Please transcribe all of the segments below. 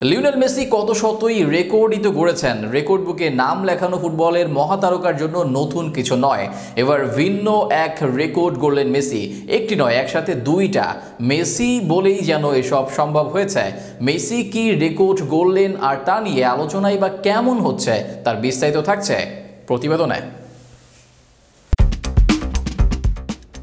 Lionel Messi কত শতই রেকর্ডই তো গড়েছেন। রেকর্ড বুকে নাম লেখানো ফুটবলের মহাতারকার জন্য নতুন কিছু নয়। এবার ভিন্ন এক রেকর্ড গড়লেন মেসি। একটি নয়, একসাথে দুইটা। মেসি বলেই যেন এসব সম্ভব হয়েছে। মেসি কি রেকর্ড গড়লেন আর তা নিয়ে আলোচনাই বা কেমন হচ্ছে তার বিস্তারিত থাকছে প্রতিবেদনে।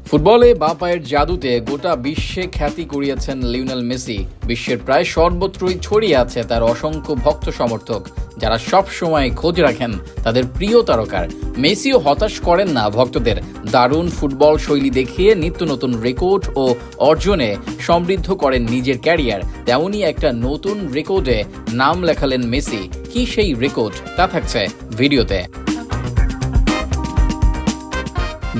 ফুটবলে বাঁ পায়ের জাদুতে গোটা বিশ্বে খ্যাতি কুড়িয়েছেন লিওনেল মেসি। বিশ্বের প্রায় সর্বত্রই ছড়িয়ে আছে তার অসংখ্য ভক্ত সমর্থক, যারা সব সময় খোঁজ রাখেন তাদের প্রিয় তারকার। মেসিও হতাশ করেন না ভক্তদের। দারুণ ফুটবল শৈলী দেখিয়ে নিত্য নতুন রেকর্ড ও অর্জনে সমৃদ্ধ করেন নিজের ক্যারিয়ার। তেমনই একটা নতুন রেকর্ডে নাম লেখালেন মেসি। কি সেই রেকর্ড, তা থাকছে ভিডিওতে।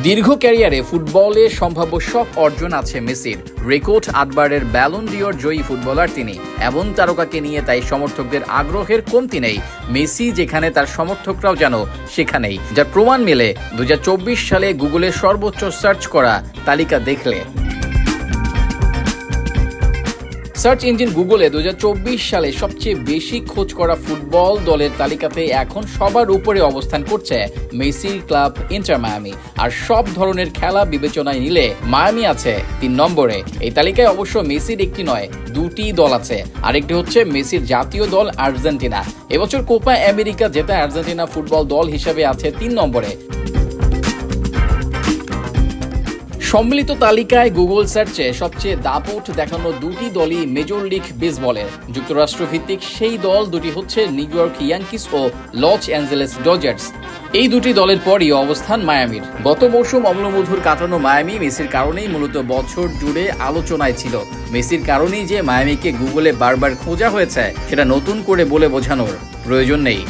দীর্ঘ ক্যারিয়ারে ফুটবলে সম্ভাব্য সব অর্জন আছে মেসির। রেকর্ড 8 বারের ব্যালন ডিওর জয়ী ফুটবলার তিনি। এমন তারকাকে নিয়ে তাই সমর্থকদের আগ্রহের কমতি নেই। মেসি যেখানে, তার সমর্থকরাও যেন সেখানেই, যার প্রমাণ মেলে 2024 সালে গুগলে সর্বোচ্চ সার্চ করা তালিকা দেখলে। সার্চ ইঞ্জিন গুগলে 2024 সালে সবচেয়ে বেশি খোঁজ করা ফুটবল দলের তালিকাতে এখন সবার উপরে অবস্থান করছে মেসির ক্লাব ইন্টার মায়ামি। আর সব ধরনের খেলা বিবেচনায় নিলে মায়ামি আছে 3 নম্বরে। এই তালিকায় অবশ্য মেসির একটি নয়, দুটি দল আছে। আরেকটি হচ্ছে মেসির জাতীয় দল আর্জেন্টিনা। এবছর কোপা আমেরিকা জেতা আর্জেন্টিনা ফুটবল দল হিসেবে আছে 3 নম্বরে। সম্মিলিত তালিকায় গুগল সার্চে সবচেয়ে দাপট দেখানো দুটি দলই মেজর লিগ বেসবলের। যুক্তরাষ্ট্র ভিত্তিক সেই দল দুটি হচ্ছে নিউ ইয়র্ক ইয়াঙ্কিস ও লস অ্যাঞ্জেলেস ডজার্স। এই দুটি দলের পরই অবস্থান মায়ামির। গত মৌসুম অম্লমধুর কাটানো মায়ামি মেসির কারণেই মূলত বছর জুড়ে আলোচনায় ছিল। মেসির কারণেই যে মায়ামিকে গুগলে বারবার খোঁজা হয়েছে, সেটা নতুন করে বলে বোঝানোর প্রয়োজন নেই।